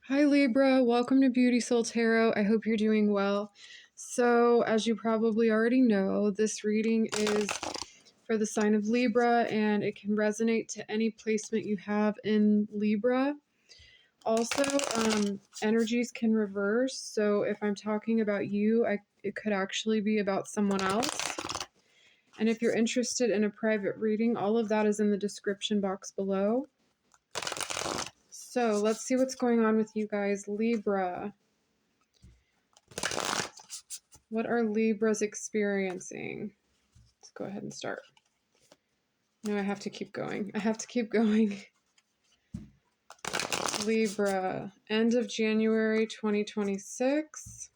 Hi Libra, welcome to Beauty Soul Tarot. I hope you're doing well. So, as you probably already know, this reading is for the sign of Libra and it can resonate to any placement you have in Libra. Also, energies can reverse. So, if I'm talking about you, it could actually be about someone else. And if you're interested in a private reading, all of that is in the description box below. So, let's see what's going on with you guys. Libra. What are Libras experiencing? Let's go ahead and start. No, I have to keep going. I have to keep going. Libra, end of January 2026.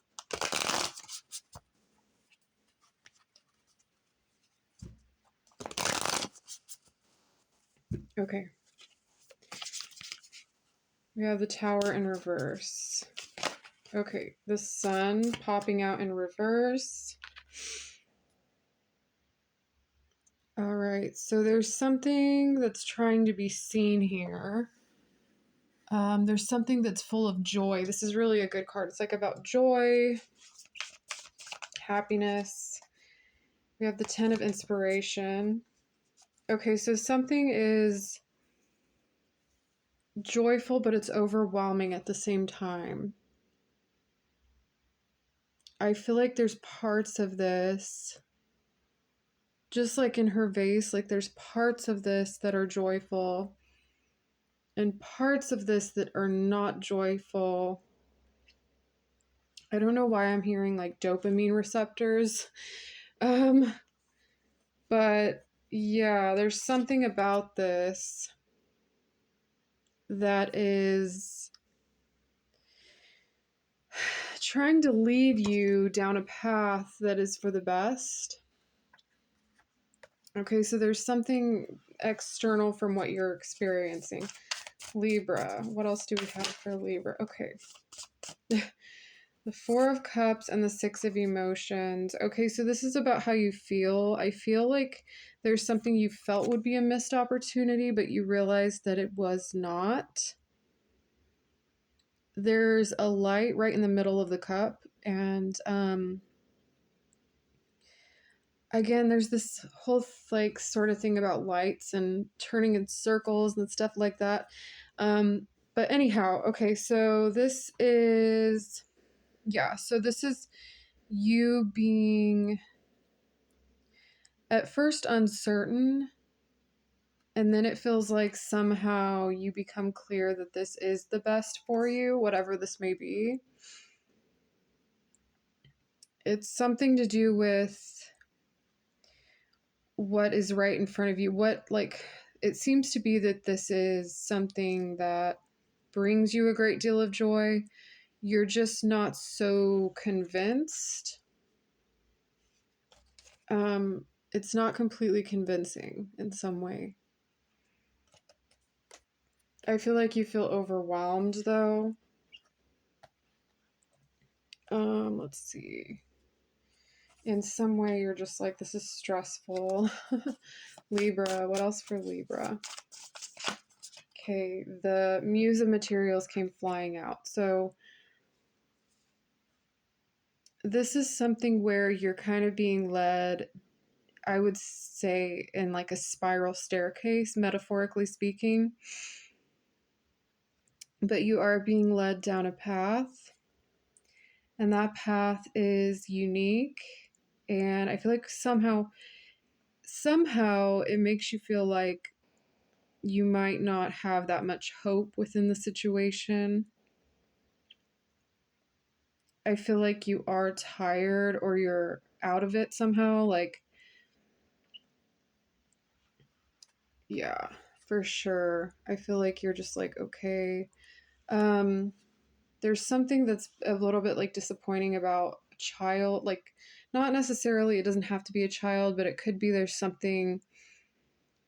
Okay. We have the Tower in reverse. Okay, the Sun popping out in reverse. All right, so there's something that's trying to be seen here. There's something that's full of joy. This is really a good card. It's like about joy, happiness. We have the Ten of Inspiration. Okay, so something is joyful, but it's overwhelming at the same time. I feel like there's parts of this, just like in her vase, like there's parts of this that are joyful and parts of this that are not joyful. I don't know why I'm hearing like dopamine receptors. But yeah, there's something about this that is trying to lead you down a path that is for the best. Okay, so there's something external from what you're experiencing. Libra. What else do we have for Libra? Okay. The Four of Cups and the Six of Emotions. Okay, so this is about how you feel. I feel like there's something you felt would be a missed opportunity, but you realized that it was not. There's a light right in the middle of the cup, and again, there's this whole like sort of thing about lights and turning in circles and stuff like that. But anyhow, okay, so this is, yeah, so this is you being at first uncertain, and then it feels like somehow you become clear that this is the best for you, whatever this may be. It's something to do with what is right in front of you. What, like, it seems to be that this is something that brings you a great deal of joy. You're just not so convinced. It's not completely convincing in some way. I feel like you feel overwhelmed though. Let's see. In some way you're just like, this is stressful. Libra, what else for Libra? Okay, the Muse of Materials came flying out. So this is something where you're kind of being led, I would say, in like a spiral staircase, metaphorically speaking. But you are being led down a path, and that path is unique. And I feel like somehow it makes you feel like you might not have that much hope within the situation. I feel like you are tired or you're out of it somehow. Like, yeah, for sure. I feel like you're just like, okay. There's something that's a little bit like disappointing about a child. Like, not necessarily, it doesn't have to be a child, but it could be there's something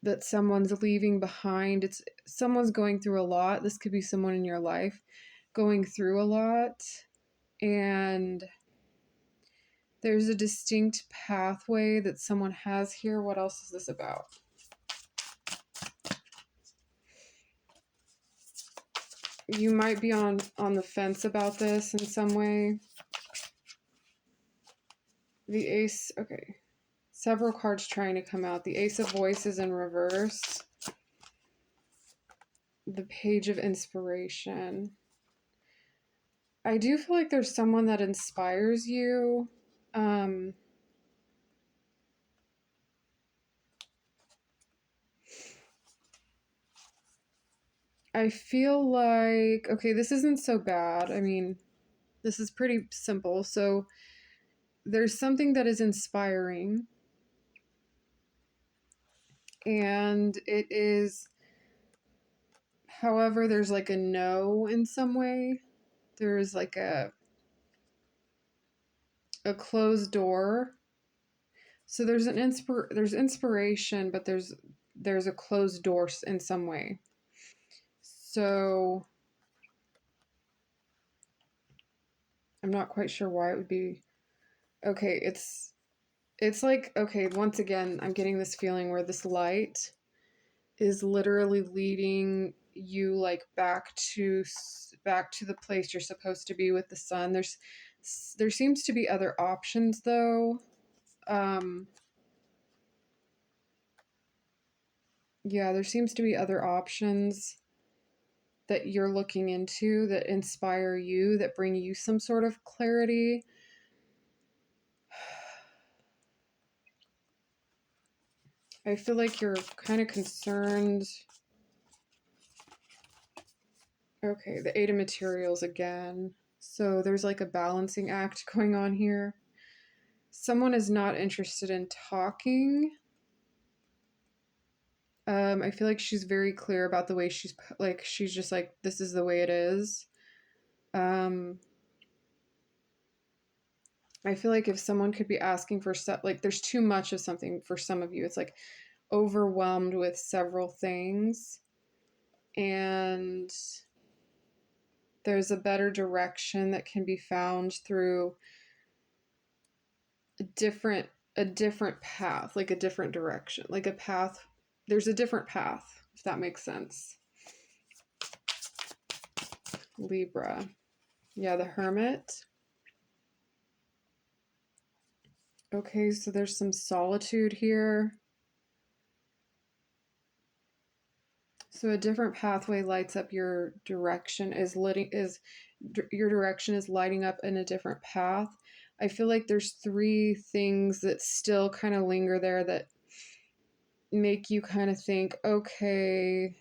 that someone's leaving behind. It's someone's going through a lot. This could be someone in your life going through a lot. And there's a distinct pathway that someone has here. What else is this about? you might be on the fence about this in some way. The ace, okay. Several cards trying to come out. The Ace of Voices in reverse. The Page of Inspiration. I do feel like there's someone that inspires you. I feel like, okay, this isn't so bad. I mean, this is pretty simple. So there's something that is inspiring, and it is, however, there's like a no in some way. There's like a closed door. So there's there's inspiration, but there's a closed door in some way. So I'm not quite sure why it would be. Okay, it's like, okay, once again, I'm getting this feeling where this light is literally leading you like back to the place you're supposed to be with the sun. There seems to be other options though. Yeah, there seems to be other options that you're looking into that inspire you, that bring you some sort of clarity. I feel like you're kind of concerned. Okay, the Eight of Materials again. So there's like a balancing act going on here. Someone is not interested in talking. I feel like she's very clear about the way she's just like, this is the way it is. I feel like if someone could be asking for stuff, like there's too much of something for some of you. It's like overwhelmed with several things, and there's a better direction that can be found through a different path, like a different direction, like a path. There's a different path, if that makes sense. Libra. Yeah, the Hermit. Okay, so there's some solitude here. So a different pathway lights up your direction, your direction is lighting up in a different path. I feel like there's three things that still kind of linger there that make you kind of think, okay,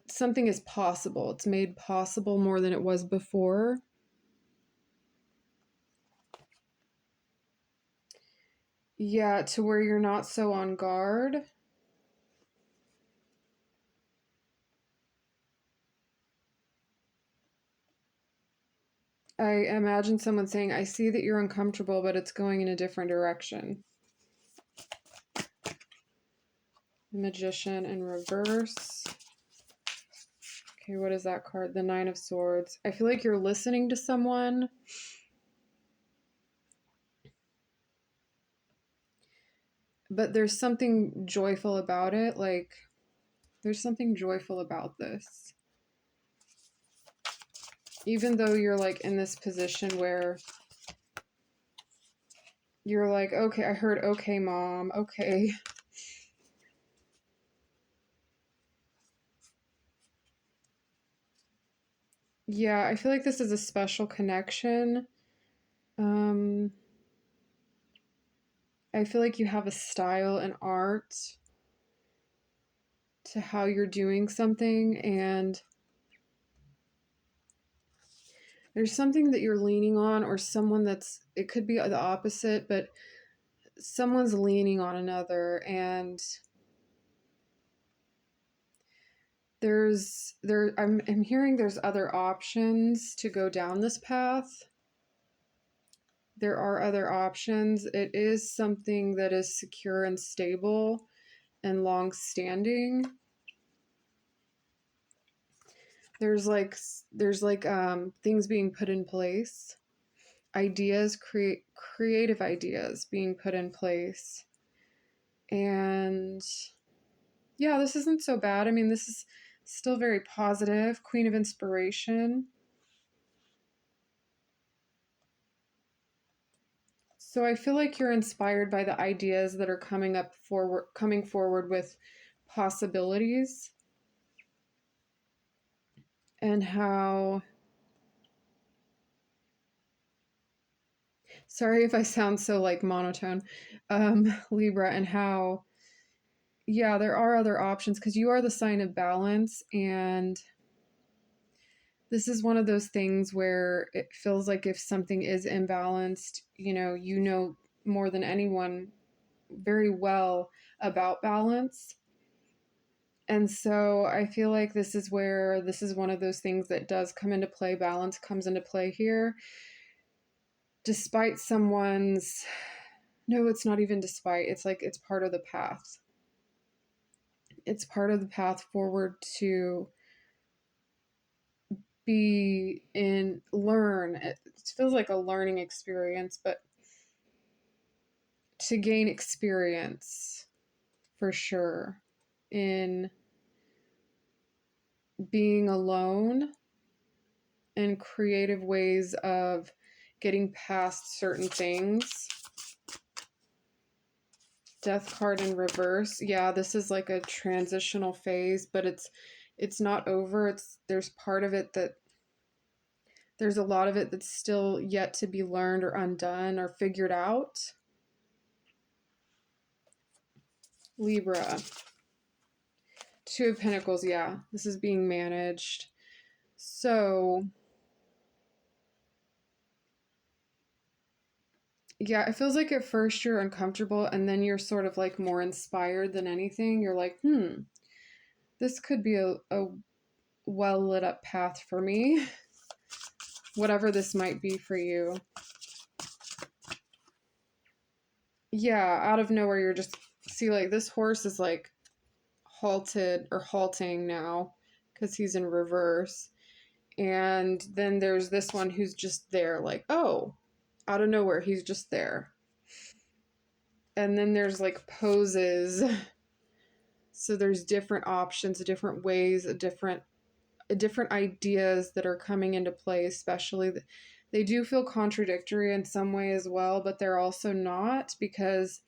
something is possible. It's made possible more than it was before. Yeah, to where you're not so on guard. I imagine someone saying, I see that you're uncomfortable, but it's going in a different direction. The Magician in reverse. Okay, what is that card? The Nine of Swords. I feel like you're listening to someone. But there's something joyful about it. Like, there's something joyful about this. Even though you're like in this position where you're like, okay, I heard, okay, mom, okay. Yeah, I feel like this is a special connection. I feel like you have a style and art to how you're doing something, and there's something that you're leaning on, or someone it could be the opposite, but someone's leaning on another, and I'm hearing there's other options to go down this path. There are other options. It is something that is secure and stable and long-standing. There's like things being put in place, creative ideas being put in place, and yeah, this isn't so bad. I mean, this Still very positive. Queen of Inspiration. So I feel like you're inspired by the ideas that are coming forward with possibilities, and how, sorry if I sound so like monotone, Libra, and how, yeah, there are other options because you are the sign of balance. And this is one of those things where it feels like if something is imbalanced, you know more than anyone very well about balance. And so I feel like this is where this is one of those things that does come into play. Balance comes into play here. Despite someone's, no, it's not even despite, it's like it's part of the path. It's part of the path forward to learn. It feels like a learning experience, but to gain experience for sure in being alone and creative ways of getting past certain things. Death card in reverse. Yeah, this is like a transitional phase, but it's not over. There's part of it that there's a lot of it that's still yet to be learned or undone or figured out. Libra. Two of Pentacles, yeah. This is being managed. So, yeah, it feels like at first you're uncomfortable and then you're sort of like more inspired than anything. You're like, this could be a well lit up path for me. Whatever this might be for you. Yeah, out of nowhere, you're just, see, like, this horse is like halting now because he's in reverse. And then there's this one who's just there, like, oh, out of nowhere, he's just there. And then there's like poses. So there's different options, different ways, different ideas that are coming into play, especially. They do feel contradictory in some way as well, but they're also not, because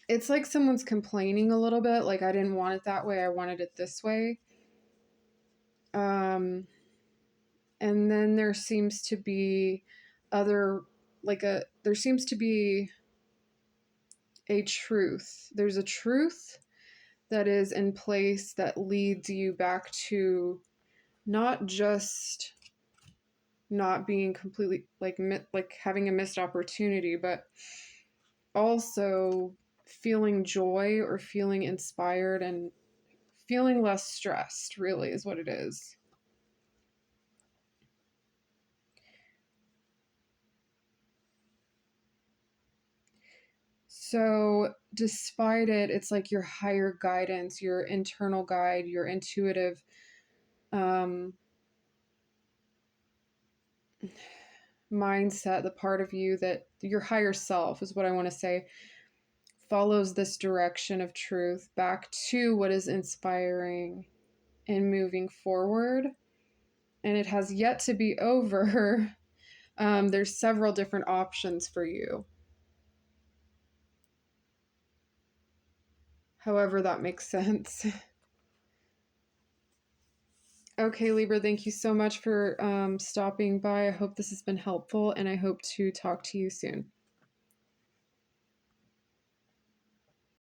it's like someone's complaining a little bit, like, I didn't want it that way, I wanted it this way. And then there seems to be there seems to be a truth. There's a truth that is in place that leads you back to not just not being completely like having a missed opportunity, but also feeling joy or feeling inspired and feeling less stressed, really, is what it is. So, despite it, it's like your higher guidance, your internal guide, your intuitive mindset, the part of you that your higher self is what I want to say, follows this direction of truth back to what is inspiring and moving forward. And it has yet to be over. There's several different options for you. However, that makes sense. Okay, Libra, thank you so much for stopping by. I hope this has been helpful, and I hope to talk to you soon.